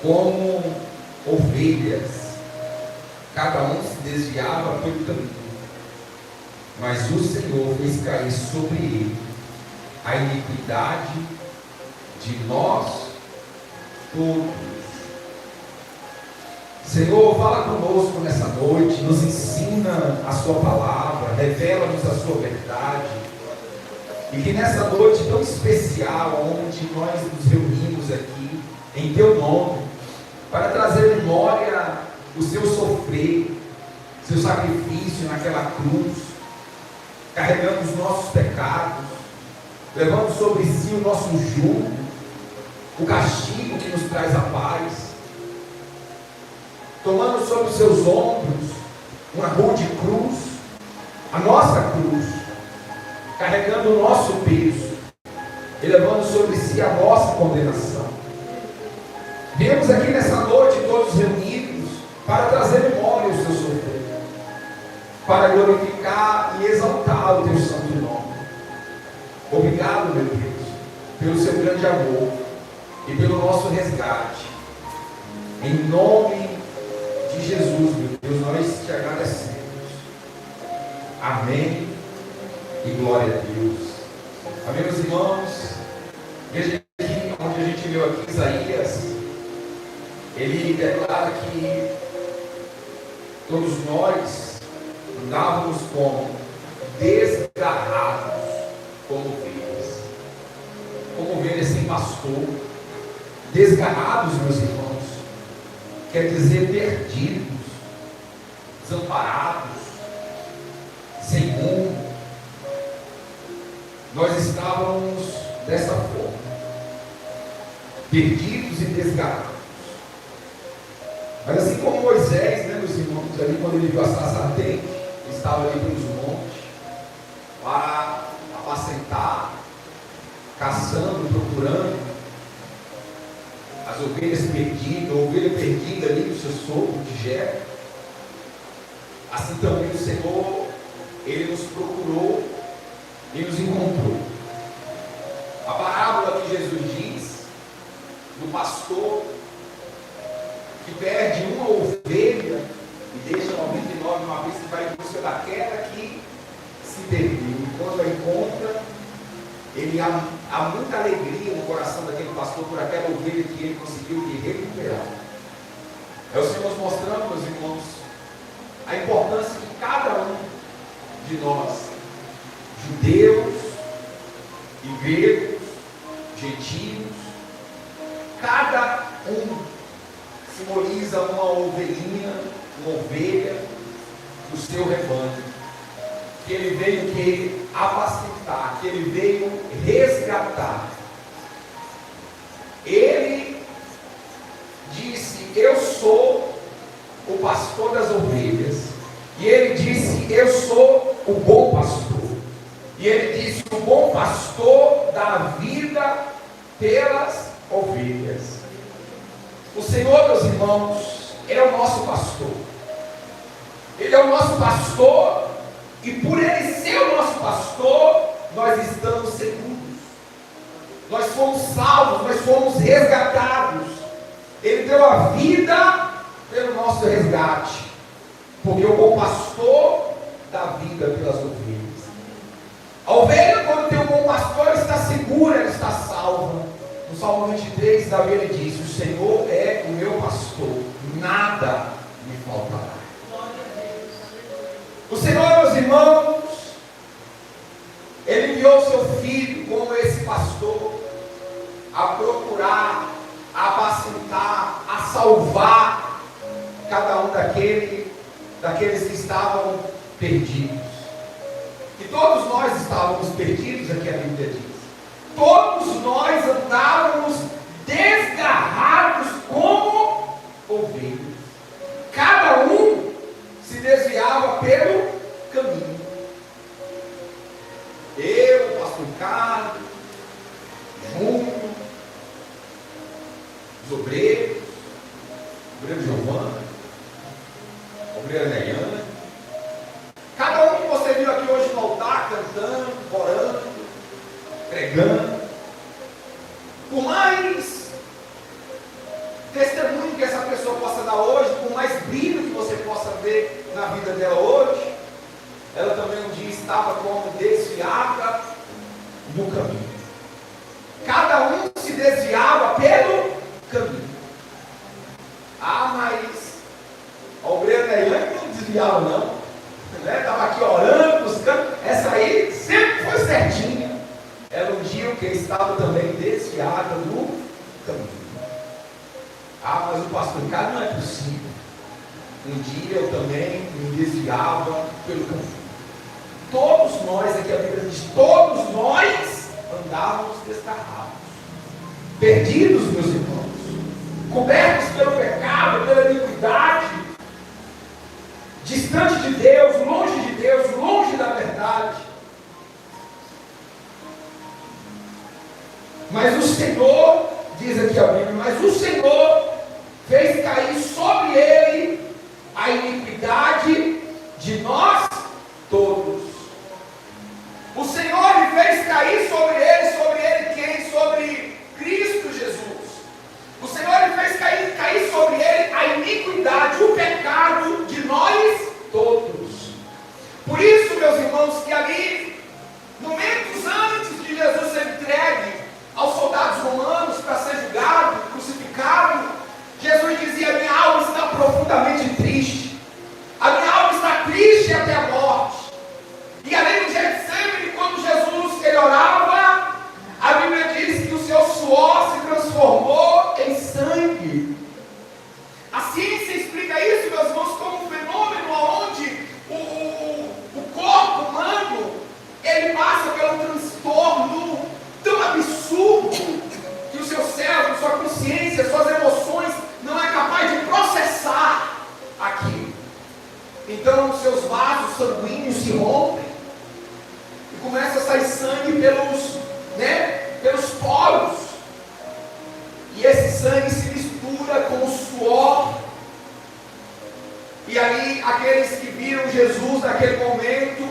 como ovelhas, cada um se desviava pelo caminho, mas o Senhor fez cair sobre ele a iniquidade de nós todos. Senhor, fala conosco nessa noite, nos ensina a sua palavra, revela-nos a sua verdade, e que nessa noite tão especial, onde nós nos reunimos aqui em teu nome, para trazer memória o seu sofrer, seu sacrifício naquela cruz, carregando os nossos pecados, levando sobre si o nosso jugo, o castigo que nos traz a paz, tomando sobre os seus ombros uma rude cruz, a nossa cruz, carregando o nosso peso e levando sobre si a nossa condenação. Viemos aqui nessa noite todos reunidos para trazer memória ao seu sofrer, para glorificar e exaltar o teu santo nome. Obrigado, meu Deus, pelo seu grande amor e pelo nosso resgate. Em nome de Jesus, meu Deus, nós te agradecemos. Amém e glória a Deus. Amém, meus irmãos. Veja aqui onde a gente leu aqui Isaías, ele declara que todos nós andávamos como desgarrados, como ovelhas sem pastor. Desgarrados, meus irmãos, quer dizer perdidos, desamparados, sem rumo. Nós estávamos dessa forma, perdidos e desgarrados. Mas assim como Moisés, né, meus irmãos, ali quando ele viu a sarça ardente, ele estava ali pelos montes para apacentar, caçando, procurando as ovelhas perdidas, a ovelha perdida ali do seu sogro de Jefté. Assim também o Senhor, ele nos procurou e nos encontrou. A parábola que Jesus diz do pastor que perde uma ovelha e deixa 99 uma vez que vai em busca daquela que se perdeu. E quando a encontra, ele há muita alegria no coração daquele pastor por aquela ovelha que ele conseguiu recuperar. É o Senhor nos mostrando, meus irmãos, a importância que cada um de nós, judeus e gregos, gentios, cada um simboliza uma ovelhinha, uma ovelha do seu rebanho, que ele veio que apacentar, que ele veio resgatar. Ele disse: eu sou o pastor das ovelhas. E ele disse: eu sou o bom pastor. E ele disse: o bom pastor dá vida pelas ovelhas. O Senhor, meus irmãos, é o nosso pastor. Ele é o nosso pastor, e por ele ser o nosso pastor, nós estamos seguros. Nós fomos salvos, nós fomos resgatados. Ele deu a vida pelo nosso resgate, porque o bom pastor dá vida pelas ovelhas. A ovelha, quando tem um bom pastor, ela está segura, ela está salva. No Salmo 23, Davi ele diz: o Senhor é o meu pastor, nada me faltará. O Senhor, meus irmãos, ele enviou seu filho como esse pastor a procurar, a apacentar, a salvar cada um daqueles que estavam perdidos. E todos nós estávamos perdidos, aqui a Bíblia diz. Todos nós andávamos desgarrados como ovelhas. Cada um se desviava pelo caminho. Eu, o pastor Ricardo, Júnior, os obreiros, o obreiro Giovana, a obreira Neyana, cada um que você viu aqui hoje no altar, cantando, orando, pregando, por mais testemunhos que essa pessoa possa dar hoje, por mais brilho que você possa ver na vida dela hoje, ela também um dia estava como desviada do caminho. Cada um se desviava pelo caminho. Ah, mas a obreira Neilane não desviava não, estava aqui orando, buscando. Essa aí sempre foi certinha. Ela um dia que estava também desviada do caminho. Ah, mas o pastor Ricardo, não é possível. Um dia eu também me desviava pelo caminho. Todos nós, aqui a Bíblia diz, todos nós andávamos desgarrados, perdidos, meus irmãos, cobertos pelo pecado, pela iniquidade, distante de Deus, longe da verdade. Mas o Senhor, diz aqui a Bíblia, mas o Senhor fez cair sobre ele a iniquidade de nós todos. O Senhor lhe fez cair sobre ele quem? Sobre Cristo Jesus. O Senhor lhe fez cair sobre ele a iniquidade, o pecado de nós todos. Por isso, meus irmãos, que ali, momentos antes de Jesus ser entregue aos soldados romanos para ser julgado, crucificado, Jesus dizia: minha alma está profundamente triste, a minha alma está triste até a morte. E além do Getsemane, quando Jesus ele orava, a Bíblia diz que o seu suor se transformou em sangue. A ciência explica isso, meus irmãos, como um fenômeno onde o corpo humano ele passa pelo transtorno tão absurdo que o seu cérebro, sua consciência, suas emoções não é capaz de processar aquilo. Então os seus vasos sanguíneos se rompem e começa a sair sangue pelos poros, e esse sangue se mistura com o suor, e ali aqueles que viram Jesus naquele momento,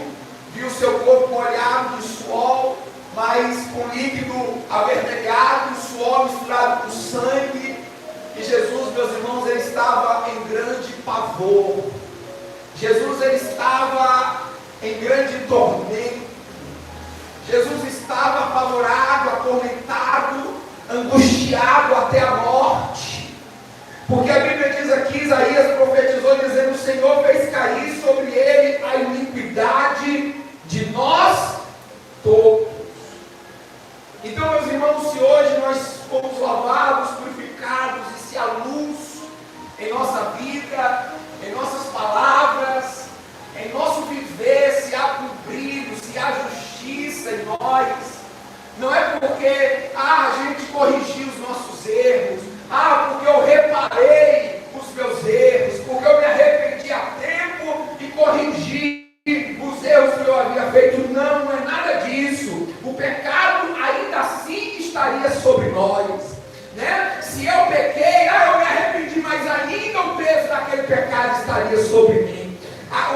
viu seu corpo molhado de suor, mas com líquido avermelhado, suor misturado com sangue, e Jesus, meus irmãos, ele estava em grande pavor. Jesus ele estava em grande tormento. Jesus estava apavorado, atormentado, angustiado até a morte. Porque a Bíblia diz aqui, Isaías profetizou dizendo: o Senhor fez cair sobre ele a iniquidade de nós todos. Então, meus irmãos, se hoje nós fomos lavados, purificados, e se há luz em nossa vida, em nossas palavras, em nosso viver, se há brilho, se há justiça em nós, não é porque a gente corrigiu os nossos erros, porque eu reparei os meus erros, porque eu me arrependi a tempo e corrigi os erros que eu havia feito. Não, não é nada disso. O pecado ainda assim estaria sobre nós, né? Se eu pequei, eu me arrependi, mas ainda o peso daquele pecado estaria sobre mim.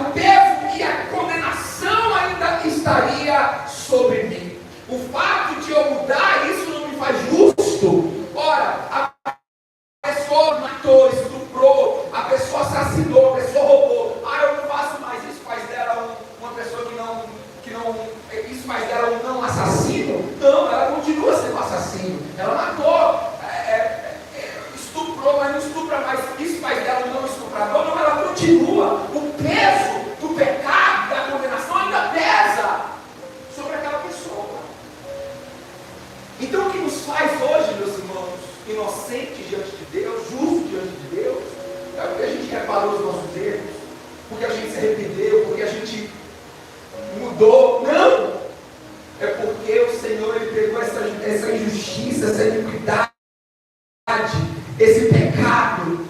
O peso e a condenação ainda estaria sobre mim. O fato de eu mudar, isso não me faz justo. Ora, a pessoa matou, estuprou, a pessoa assassinou, a pessoa roubou. Eu não faço mais. Isso faz dela uma pessoa que não, isso faz dela um não assassino? Não, ela continua sendo assassino. Ela matou, estuprou, mas não estupra mais. Isso faz dela um não estuprador? Não, ela continua. O peso do pecado, da condenação ainda pesa sobre aquela pessoa. Então o que nos faz hoje, meus irmãos, inocentes diante de Deus, justos diante de Deus, é porque a gente reparou os nossos erros, porque a gente se arrependeu, porque a gente mudou. Não! É porque o Senhor ele pegou essa injustiça, essa iniquidade, esse pecado,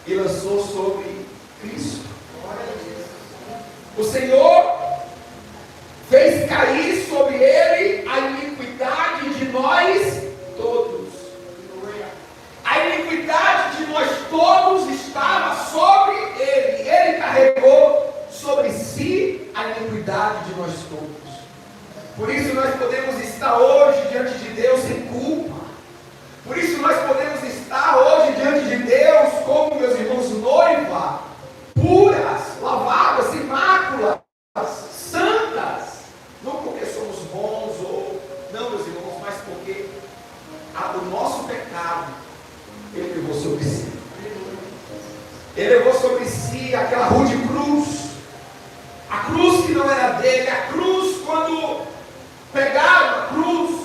e lançou sobre Cristo. O Senhor fez cair sobre ele a iniquidade de nós todos. A iniquidade de nós todos estava sobre ele. Ele carregou sobre si a iniquidade de nós todos. Por isso nós podemos estar hoje diante de Deus sem culpa. Por isso nós podemos estar hoje diante de Deus sobre si. Ele levou sobre si aquela rude cruz. A cruz que não era dele. A cruz, quando pegaram a cruz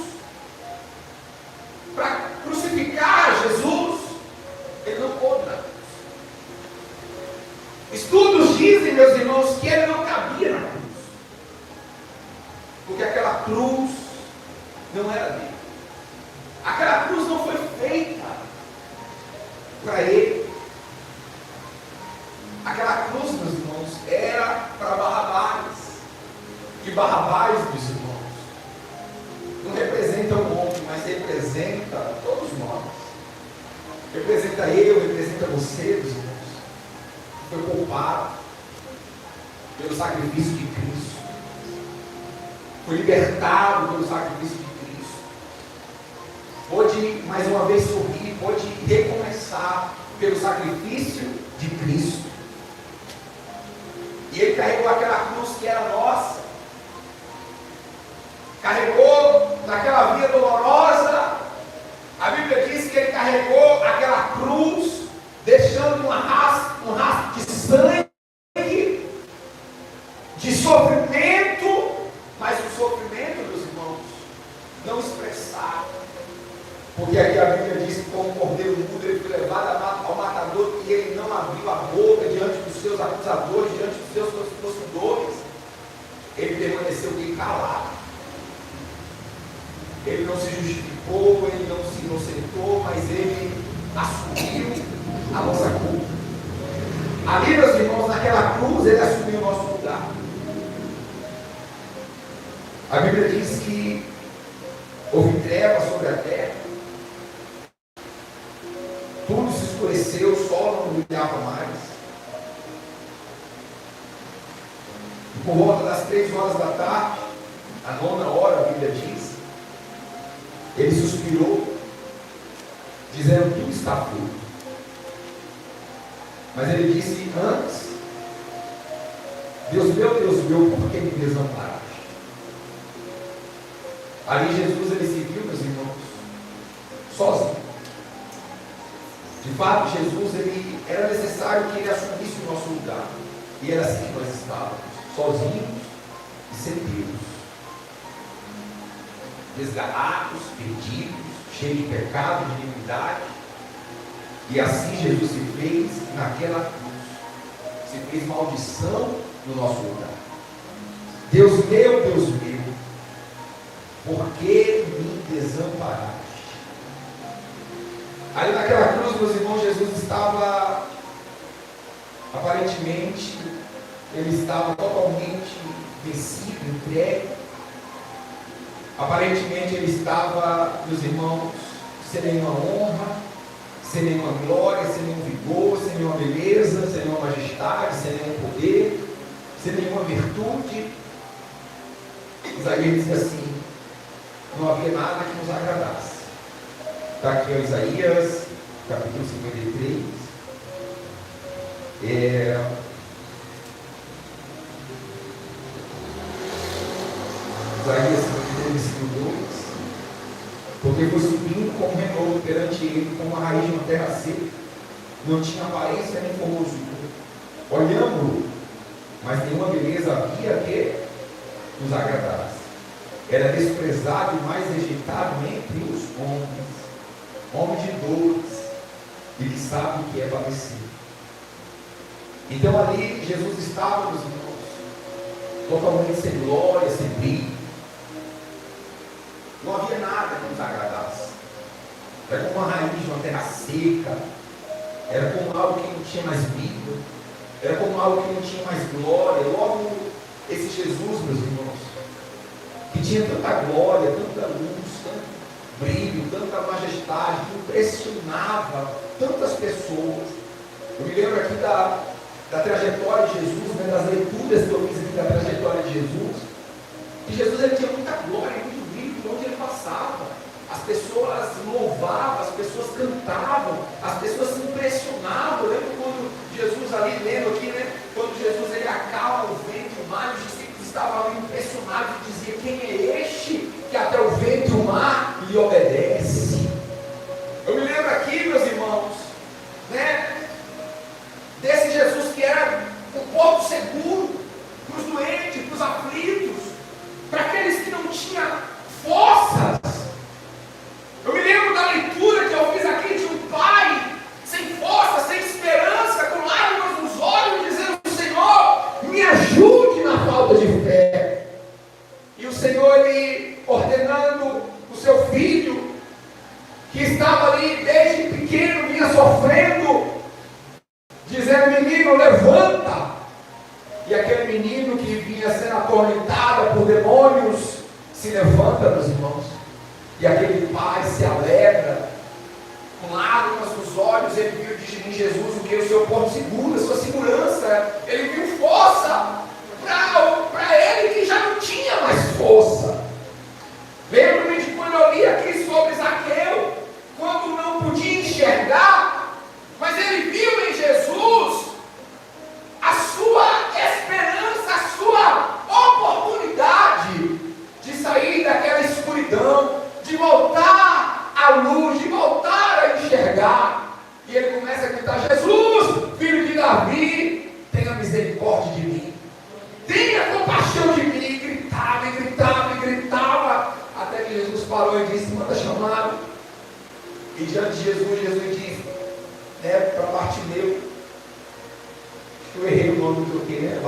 para crucificar Jesus, ele não pôde na cruz. Estudos dizem, meus irmãos, que ele não cabia na cruz. Porque aquela cruz não era dele. Aquela cruz não foi feita para ele. Aquela cruz, meus irmãos, era para Barrabás. Que Barrabás, meus irmãos, não representa o homem, mas representa todos nós. Representa eu, representa você, meus irmãos. Foi poupado pelo sacrifício de Cristo. Foi libertado pelo sacrifício de Cristo. Pôde mais uma vez sorrir, pôde recomeçar pelo sacrifício de Cristo. E ele carregou aquela cruz que era nossa. Carregou naquela vida dolorosa. A Bíblia diz que ele carregou aquela cruz, deixando um rastro de sangue, de sofrimento, mas o sofrimento, meus irmãos, não expressado. Porque aqui a Bíblia diz que como um cordeiro mudo ele foi levado ao matador e ele não abriu a boca diante dos seus acusadores, diante dos seus torcedores. Ele permaneceu bem calado. Ele não se justificou, ele não se inocentou, mas ele assumiu a nossa culpa. Ali, meus irmãos, naquela cruz, ele assumiu o nosso lugar. A Bíblia diz que houve trevas sobre a terra, tudo se escureceu, o sol não brilhava mais. E por volta das 3 horas da tarde, a 9ª hora, a Bíblia diz, ele suspirou, dizendo: tudo está feito. Mas ele disse antes: Deus meu, por que me desamparaste? Ali Jesus, ele se viu, meus irmãos, sozinho. De fato, Jesus, ele era necessário que ele assumisse o nosso lugar. E era assim que nós estávamos, sozinhos e sem Deus. Desgarrados, perdidos, cheios de pecado, de iniquidade. E assim Jesus se fez naquela cruz. Se fez maldição no nosso lugar. Deus meu, por que me desamparaste? Ali naquela cruz, meus irmãos, Jesus estava, aparentemente, ele estava totalmente vencido, entregue. Aparentemente ele estava, meus irmãos, sem nenhuma honra, sem nenhuma glória, sem nenhum vigor, sem nenhuma beleza, sem nenhuma majestade, sem nenhum poder, sem nenhuma virtude. Isaías diz assim: não havia nada que nos agradasse. Está aqui o Isaías, capítulo 53. Isaías 53:2. Porque foi subindo como renovo perante ele, como a raiz de uma terra seca. Não tinha aparência nem formosura. Olhamos-lo, mas nenhuma beleza havia que nos agradasse. Era desprezado e mais rejeitado entre os homens. Homem de dores e que sabe o que é padecer. Então ali Jesus estava, meus irmãos, totalmente sem glória, sem brilho. Não havia nada que nos agradasse. Era como uma raiz de uma terra seca. Era como algo que não tinha mais vida. Era como algo que não tinha mais glória. Logo, esse Jesus, meus irmãos, que tinha tanta glória, tanta luz, tanto brilho, tanta majestade, que impressionava tantas pessoas. Eu me lembro aqui da trajetória de Jesus, né, das leituras que eu fiz aqui da trajetória de Jesus, que Jesus ele tinha muita glória, muito brilho por onde ele passava. As pessoas louvavam, as pessoas cantavam, as pessoas se impressionavam. Eu lembro quando Jesus ali, lendo aqui, né, quando Jesus ele acalma o vento e o mar, os discípulos estavam ali impressionados e diziam: quem é este que até o vento e o mar lhe obedece? Eu me lembro aqui, meus irmãos, porta, meus irmãos, e aquele pai se alegra, com lágrimas nos olhos, ele viu em Jesus o que? O seu porto seguro, a sua segurança, ele viu força para ele que já não tinha mais força. Lembro-me de quando eu li aqui sobre Zaqueu, quando não podia enxergar, mas ele viu em Jesus a sua esperança, a sua oportunidade de sair daquela escuridão, de voltar à luz, de voltar a enxergar. E ele começa a gritar: Jesus, filho de Davi, tenha misericórdia de mim, tenha compaixão de mim. E gritava, e gritava, e gritava, até que Jesus parou e disse: manda chamar. E diante de Jesus, Jesus disse para Bartimeu, eu errei o nome do que, né?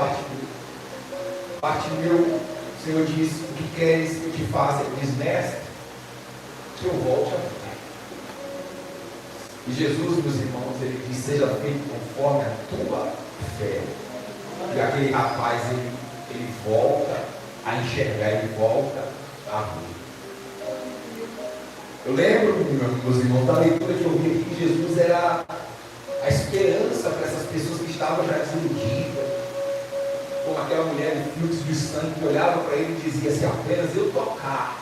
Bartimeu, o Senhor disse: o que queres que eu te faça? Ele diz: mestre, que eu volte a ver. E Jesus, meus irmãos, ele diz: seja feito conforme a tua fé. E aquele rapaz, ele volta a enxergar, ele volta a ver. Eu lembro, meus irmãos, da leitura que eu vi aqui, que Jesus era a esperança para essas pessoas que estavam já desiludidas, como aquela mulher de fluxo de sangue que olhava para ele e dizia: se apenas eu tocar,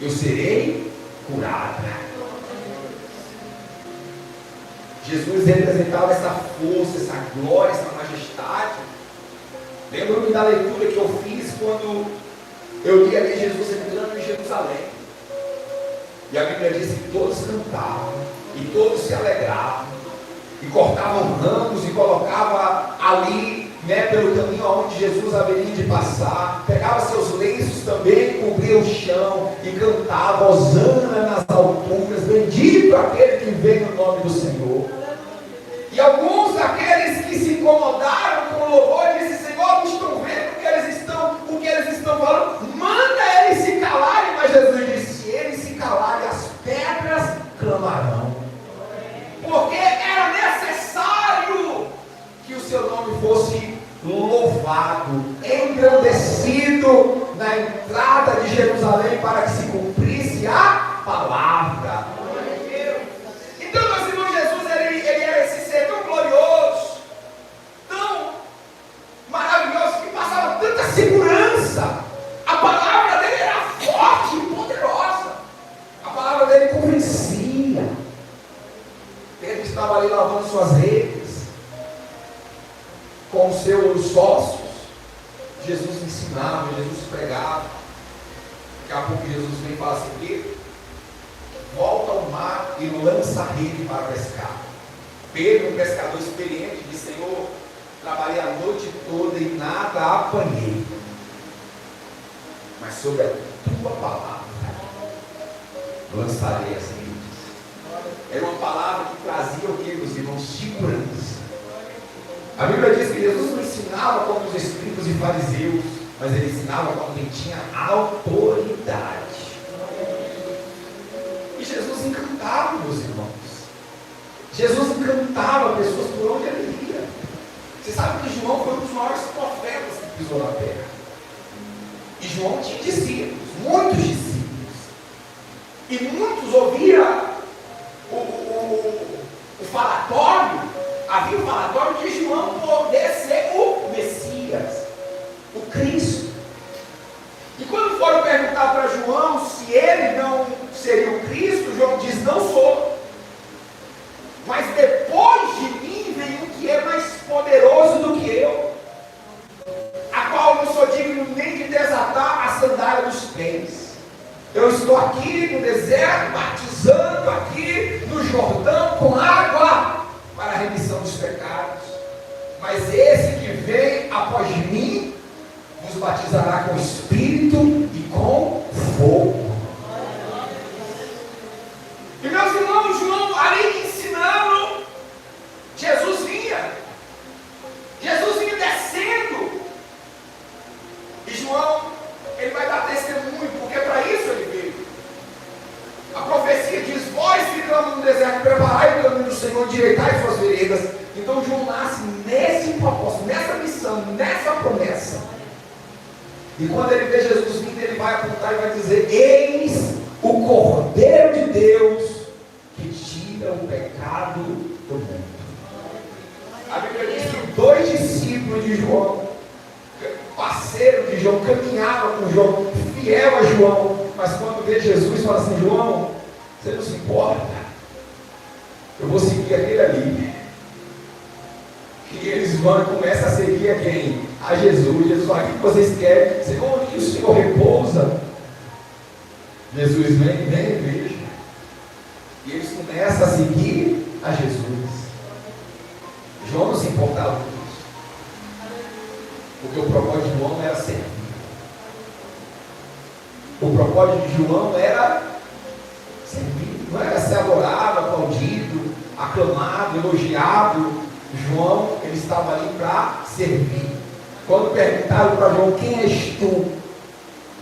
eu serei curada. Jesus representava essa força, essa glória, essa majestade. Lembro-me da leitura que eu fiz quando eu li ali Jesus entrando em Jerusalém. E a Bíblia diz que todos cantavam, e todos se alegravam, e cortavam ramos e colocavam ali, pelo caminho aonde Jesus haveria de passar, pegava seus lenços também, cobria o chão e cantava: hosana nas alturas, bendito aquele que vem no nome do Senhor. E alguns daqueles que se incomodaram com o louvor disseram: Senhor, estão vendo o que eles estão falando, manda eles se calarem. Mas Jesus disse: se eles se calarem, as pedras clamarão, porque era necessário que o seu nome fosse louvado, engrandecido na entrada de Jerusalém, para que se cumprisse a palavra. Então, meus irmãos, Jesus ele era esse ser tão glorioso, tão maravilhoso, que passava tanta segurança. A palavra dele era forte e poderosa, a palavra dele convencia. Ele estava ali lavando suas redes com os seus sócios. Jesus ensinava, Jesus pregava. Daqui a pouco Jesus vem e fala assim: volta ao mar e lança a rede para pescar. Pedro, um pescador experiente, disse: Senhor, trabalhei a noite toda e nada apanhei, mas sobre a tua palavra lançarei as redes. Era uma palavra que trazia o que, meus irmãos? Segurança. A Bíblia diz que Jesus não ensinava como os escribas e fariseus, mas ele ensinava como quem tinha autoridade. E Jesus encantava, meus irmãos. Jesus encantava pessoas por onde ele ia. Você sabe que João foi um dos maiores profetas que pisou na terra. E João tinha discípulos, muitos discípulos. E muitos ouviam o falatório. Havia um falatório de João poder ser o Messias, o Cristo. E quando foram perguntar para João se ele não seria o Cristo, João diz: não sou. Mas depois de mim vem um que é mais poderoso do que eu, a qual não sou digno nem de desatar a sandália dos pés. Eu estou aqui no deserto, batizando aqui no Jordão com água para a remissão dos pecados. Mas esse que vem após mim vos batizará com Espírito e com fogo. E meus irmãos, João ali ensinando, Jesus vinha descendo. E João, ele vai dar testemunho, porque para isso ele veio. A profecia diz: vós que clamam no deserto, preparai o caminho do Senhor, endireitai suas veredas. Então João nasce nesse propósito, nessa missão, nessa promessa. E quando ele vê Jesus vindo, ele vai apontar e vai dizer: eis o Cordeiro de Deus que tira o pecado do mundo. A Bíblia diz que 2 discípulos de João, parceiro de João, caminhavam com João, fiel a João, mas quando vê Jesus, fala assim: João, você não se importa, eu vou seguir aquele ali. E eles vão e começam a seguir a quem? A Jesus. Jesus fala: o que vocês querem? Senhor, onde o Senhor repousa? Jesus vem, veja. E eles começam a seguir a Jesus. João não se importava com isso, porque o propósito de João era servir. O propósito de João era servir, não era ser adorado, aplaudido, aclamado, elogiado. João, ele estava ali para servir. Quando perguntaram para João: quem és tu?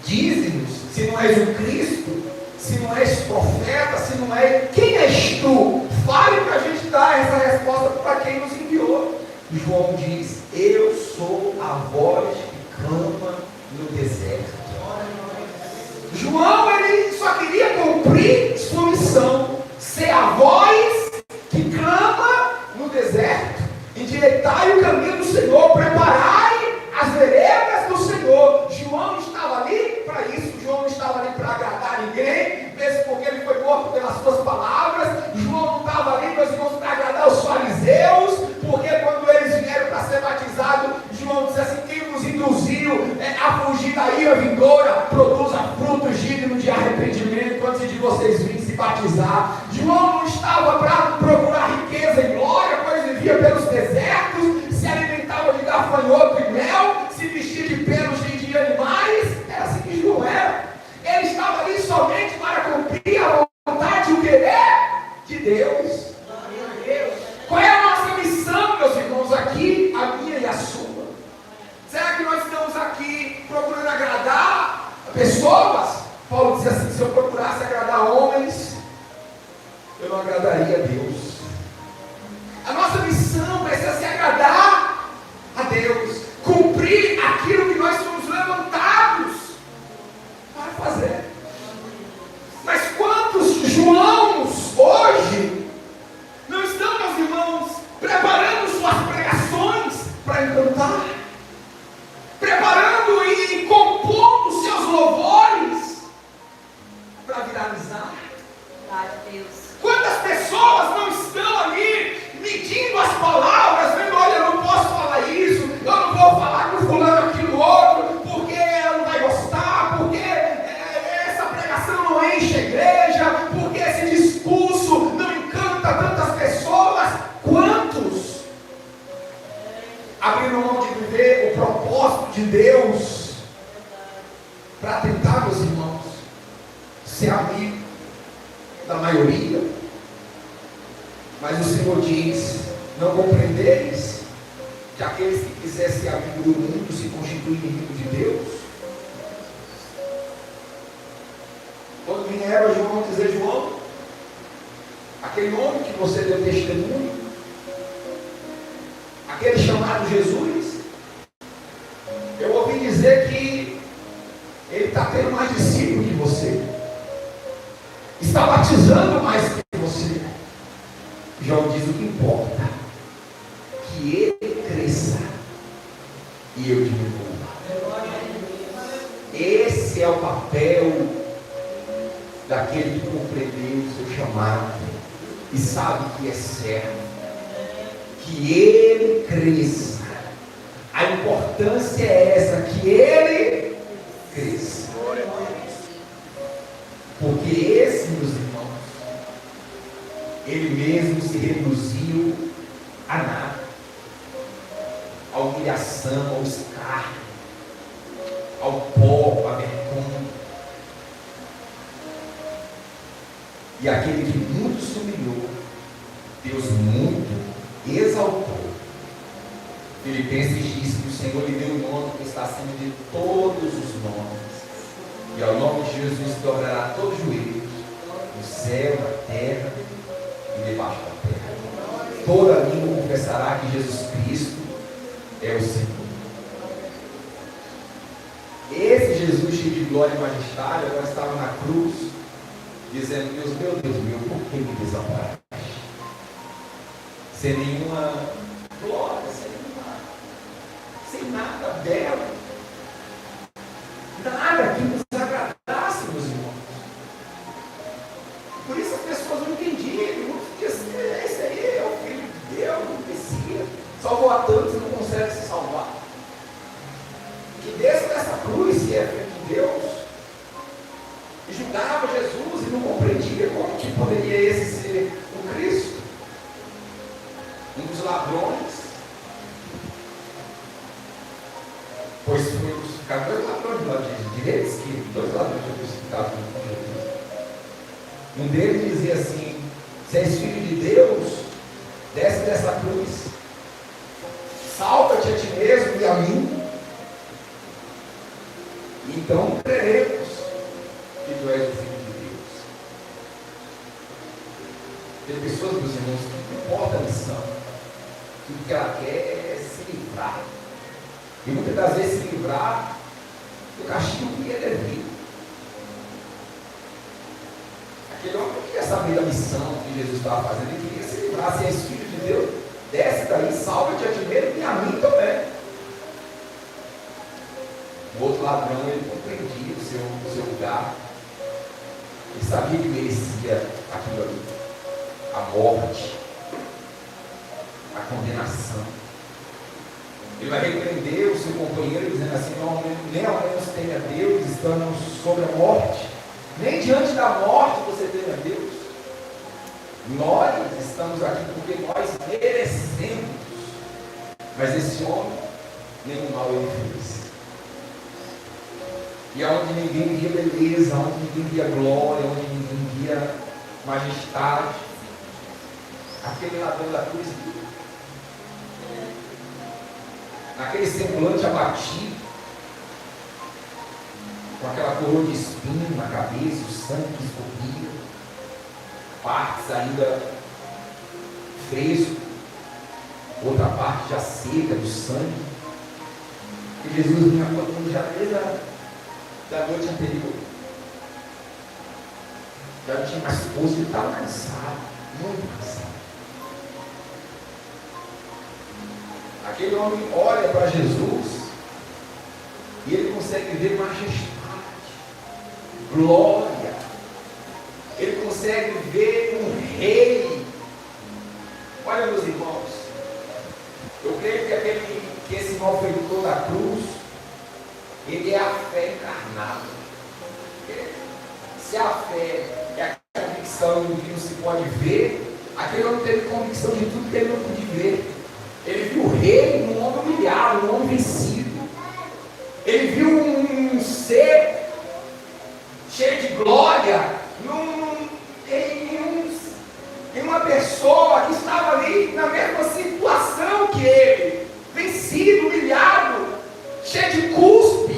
Dize-nos, se não és o Cristo, se não és profeta, se não és, quem és tu? Fale para a gente dar essa resposta para quem nos enviou. João diz: eu sou a voz que clama no deserto. João, ele só queria cumprir sua missão, ser a voz que clama no deserto. Endireitai o caminho do Senhor, preparai as veredas do Senhor. João estava ali para isso. João não estava ali para agradar ninguém, mesmo porque ele foi morto pelas suas palavras. João não estava ali, meus irmãos, para agradar os fariseus, porque quando eles vieram para ser batizados, João disse assim: quem nos induziu a fugir da ira vindoura, produza frutos dignos de arrependimento antes de vocês virem se batizar. João não estava para procurar riqueza e glória, pois vivia pelos desertos, se alimentava de gafanhoto e mel, se vestia de pelos de animais. Era assim que João era. Ele estava ali somente para cumprir a vontade e o querer de Deus. Qual é a nossa missão, meus irmãos, aqui, a minha e a sua? Será que nós estamos aqui procurando agradar pessoas? Paulo diz assim: se eu procurasse agradar homens, eu não agradaria a Deus. A nossa missão precisa ser agradar a Deus, cumprir aquilo que nós somos levantados para fazer. Mas quantos Joãos hoje não estão, meus irmãos, preparando suas pregações para encantar, preparando e compondo seus louvores para viralizar? Quantas pessoas não estão ali medindo as palavras, vendo: olha, eu não posso falar isso, eu não vou falar com fulano aquilo outro, porque ela não vai gostar, porque essa pregação não enche a igreja, porque esse discurso não encanta tantas pessoas. Quantos abriram mão de viver o propósito de Deus para tentar, meus irmãos, ser amigo da maioria? Mas o Senhor diz: não compreendeis que aqueles que quiserem ser amigo do mundo se constituem inimigo de Deus? Quando vieram a João dizer: João, aquele homem que você deu testemunho, aquele chamado Jesus, eu ouvi dizer que ele está tendo mais discípulos que você, está batizando mais que você. João diz: o que importa que ele cresça e eu diminua. Esse é o papel daquele que compreendeu o seu chamado e sabe que é certo, que ele cresça. A importância é essa, que ele cresça. Porque esse, meus irmãos, ele mesmo se reduziu a nada, à humilhação, ao escárnio, ao pó, à vergonha. E aquele que muito se humilhou, Deus muito exaltou. Filipenses diz que o Senhor lhe deu um nome que está acima de todos os nomes, e ao nome de Jesus se dobrará todo joelho, no céu, na terra e debaixo da terra. Toda língua confessará que Jesus Cristo é o Senhor. glória e majestade, agora estava na cruz, dizendo: Deus meu, por que me desamparaste? Sem nenhuma glória, sem nada belo, nada que nos agradasse, meus irmãos. Por isso as pessoas não entendiam, muitos diziam: esse aí é o Filho de Deus, o Messias, salvou a tantos e não consegue se salvar. Que desça dessa cruz, se é Filho de Deus, e julgava Jesus e não compreendia como que poderia esse ser o Cristo. Um dos ladrões, pois foi crucificado, dois ladrões lá de direita e esquerda, dois ladrões foram crucificados com Jesus. Um deles dizia assim: se és filho de Deus, desce dessa cruz, salva-te a ti mesmo e a mim, então creremos que tu és o Filho de Deus. Tem pessoas, meus irmãos, que não importa a missão, tudo que ela quer é se livrar, e muitas das vezes se livrar do castigo que é devido. Aquele homem não queria saber da missão que Jesus estava fazendo, ele queria se livrar. Se és filho de Deus, desce daí, salva-te a ti mesmo e a mim também. O outro ladrão, ele compreendia o seu lugar, ele sabia que merecia aquilo ali, a morte, a condenação. Ele vai repreender o seu companheiro dizendo assim: não, nem ao menos teme a Deus, estamos sobre a morte, nem diante da morte você teme a Deus. Nós estamos aqui porque nós merecemos, mas esse homem nenhum mal ele fez. E aonde ninguém via beleza, onde ninguém via glória, onde ninguém via majestade, aquele ladrão da cruz, naquele semblante abatido, com aquela coroa de espinho na cabeça, o sangue que escorria, partes ainda fresco, outra parte já seca do sangue, e Jesus vinha contando já desde da noite anterior. Já não tinha mais força, ele estava cansado, muito cansado. Aquele homem olha para Jesus e ele consegue ver majestade, glória. Ele consegue ver um rei. Olha, meus irmãos, eu creio que esse malfeitor da cruz, ele é a fé encarnada. Se a fé é a convicção do que não se pode ver, aquele homem teve convicção de tudo que ele não pôde ver. Ele viu o rei num homem humilhado, num homem vencido. Ele viu um ser cheio de glória em uma pessoa que estava ali na mesma situação que ele, vencido, humilhado, cheio de cuspes.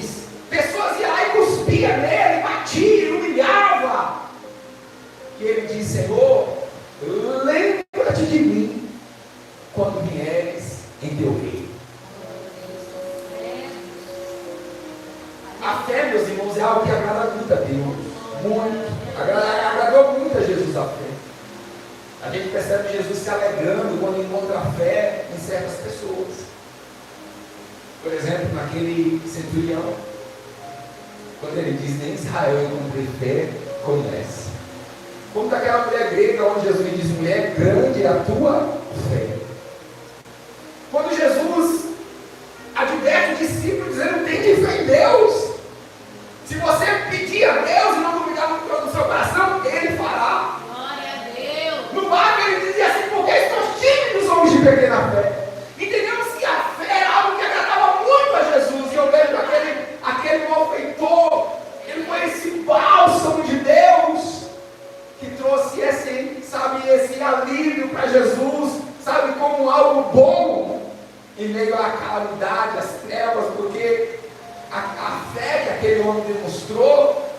Pessoas iam lá e cuspiam nele, batiam, humilhava. E ele disse: Senhor, lembra-te de mim quando vieres em teu reino. A fé, meus irmãos, é algo que agrada muito a Deus, muito, agradou muito a Jesus a fé. A gente percebe Jesus se alegrando quando encontra a fé em certas pessoas. Por exemplo, naquele centurião, quando ele diz: nem Israel eu encontrei fé como essa. Como daquela mulher grega, onde Jesus lhe diz: mulher, grande é a tua fé. Quando Jesus adverte o discípulo dizendo: tem de fé em Deus. Se você pedir a Deus e não duvidar no seu coração, Ele fará. Glória a Deus. No barco ele dizia assim: porque estão tímidos homens de pequena fé. Entendemos que a fé era algo que agradava muito a Jesus. E eu vejo aquele malfeitor, ele foi esse bálsamo de Deus que trouxe esse alívio para Jesus, sabe, como algo bom em meio à calamidade, às trevas, porque a fé que aquele homem demonstrou,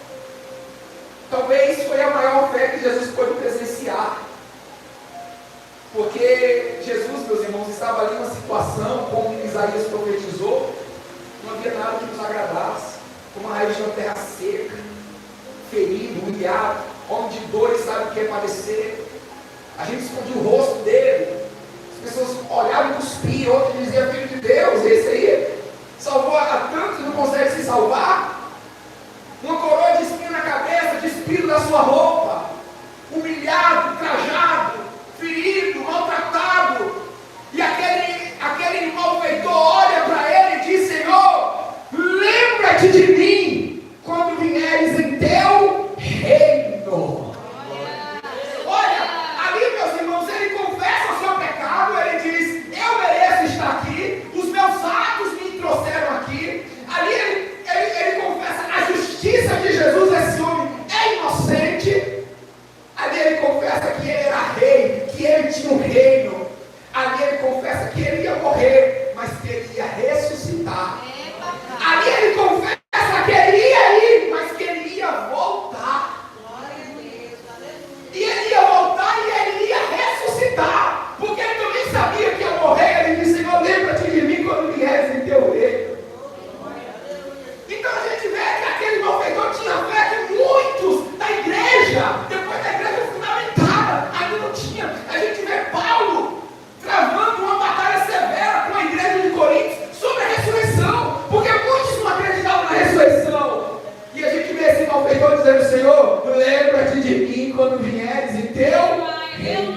talvez foi a maior fé que Jesus pôde presenciar. Porque Jesus, meus irmãos, estava ali numa situação, como Isaías profetizou, não havia nada que nos agradasse. como a raiz de uma terra seca, ferido, humilhado, homem de dores, sabe o que é padecer. A gente escondia o rosto dele, as pessoas olhavam e cuspiam, outros diziam, filho de Deus, esse aí salvou a tantos e não consegue se salvar. Uma coroa de espinho na cabeça, despido da sua roupa, humilhado, trajado, ferido, maltratado. E aquele malfeitor olha para ele e diz, Senhor, lembra-te de mim quando vieres em teu reino. Olha, ali, meus irmãos, ele confessa o seu pecado, ele diz, eu mereço estar aqui, os meus atos me trouxeram aqui. Ali ele confessa a justiça de Jesus, esse homem é inocente. Ali ele confessa que ele era rei, que ele tinha um reino. Ali ele confessa que ele ia morrer, mas que ele ia ressuscitar. Ali ele confessa que ele ia ir, mas que ele ia voltar. E ele ia voltar e ele ia ressuscitar, porque ele também sabia que ia morrer. Ele disse, Senhor, lembra-te de mim quando vieres em teu reino. Então a gente vê que aquele malfeitor tinha fé que muitos da igreja, depois da igreja fundamentada, ainda não tinha. A gente vê Paulo travando uma batalha severa com a igreja de Corinto sobre a ressurreição, porque muitos não acreditavam na ressurreição. E a gente vê esse malfeitor dizendo, Senhor, lembra-te de mim quando vieres em teu reino.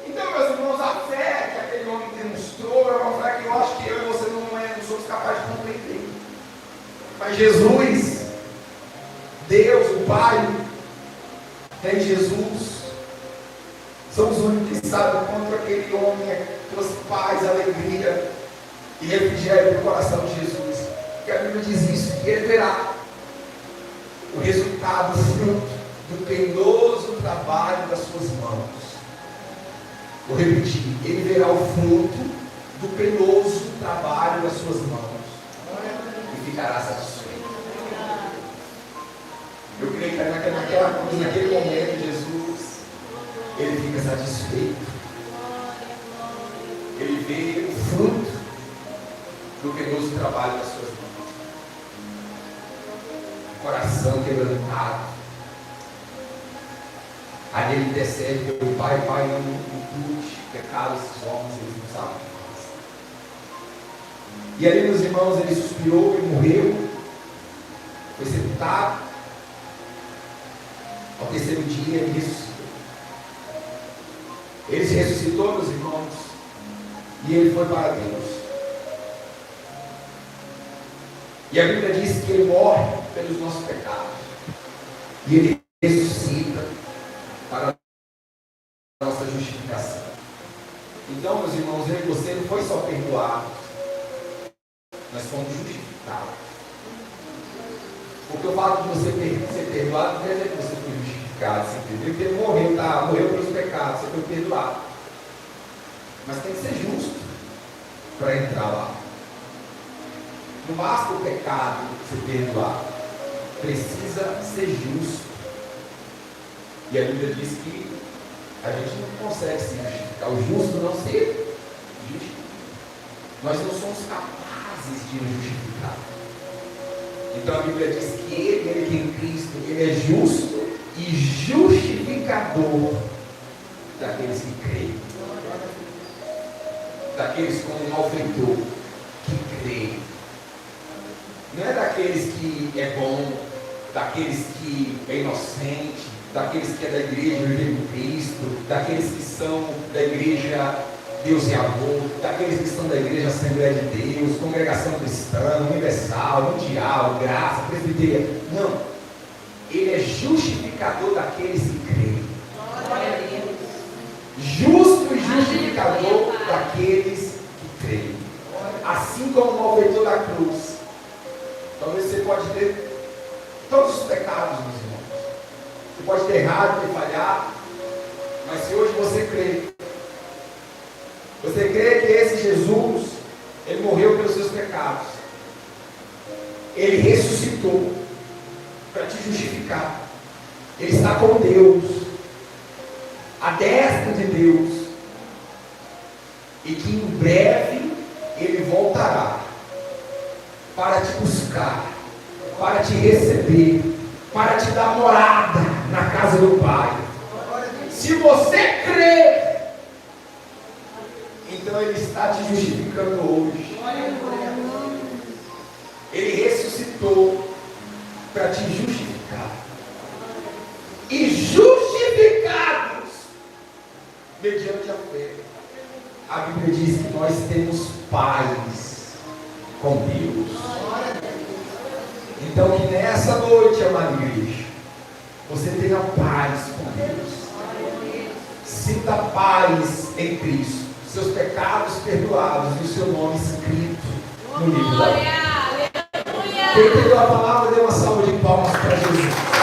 Então, meus irmãos, a fé que aquele homem demonstrou é uma fé que eu acho que eu e você não somos capazes de compreender. Mas Jesus, Deus, o Pai, em Jesus, são os únicos que sabem quanto aquele homem trouxe paz, alegria e refrigério para o coração de Jesus. Porque a Bíblia diz isso, que ele verá o resultado, o fruto do penoso trabalho das suas mãos. Vou repetir, ele verá o fruto do penoso trabalho das suas mãos e ficará satisfeito. Eu creio que naquela cruz, naquele momento, Jesus, ele fica satisfeito. Ele vê o fruto do penoso trabalho das suas mãos. Coração quebrantado. Aí ele intercede pelo Pai, Pai, não impute pecados desses homens, eles não sabem o que fazem. E ali, meus irmãos, ele suspirou, ele morreu, foi sepultado. Ao terceiro dia, ele ressuscitou. Ele se ressuscitou, meus irmãos, e ele foi para Deus. E a Bíblia diz que ele morre pelos nossos pecados. E ele ressuscita para a nossa justificação. Então, meus irmãos, eu e você não foi só perdoado, nós fomos justificados. Porque eu falo de você ser perdoado, não quer dizer que você foi justificado, você entendeu? Porque ele morreu, morreu pelos pecados, você foi perdoado. Mas tem que ser justo para entrar lá. Não basta o pecado ser perdoado, precisa ser justo. E a Bíblia diz que a gente não consegue se justificar, o justo não se justifica. Nós não somos capazes de nos justificar. Então a Bíblia diz que ele que em Cristo, ele é justo e justificador daqueles que creem. Daqueles como um malfeitor que creem. Não é daqueles que é bom, daqueles que é inocente, daqueles que é da igreja Viver com Cristo, daqueles que são da igreja Deus e Amor, daqueles que são da igreja Assembleia de Deus, Congregação Cristã, Universal, Mundial, Graça, Presbiteriana. Não. Ele é justificador daqueles que creem. Justo e justificador daqueles que creem. Assim como o malfeitor da cruz. Talvez você pode ter todos os pecados, meus irmãos. Você pode ter errado, ter falhado. Mas se hoje você crê que esse Jesus, ele morreu pelos seus pecados. Ele ressuscitou para te justificar. Ele está com Deus, à destra de Deus, e que em breve ele voltará para te buscar, para te receber, para te dar morada na casa do Pai. Se você crê, então Ele está te justificando hoje. Ele ressuscitou para te justificar. E justificados mediante a fé, a Bíblia diz que nós temos paz com Deus. Então que nessa noite, amada igreja, você tenha paz com Deus. Sinta paz em Cristo. Seus pecados perdoados e o seu nome escrito no livro da vida. Quem entendeu a palavra, dê uma salva de palmas para Jesus.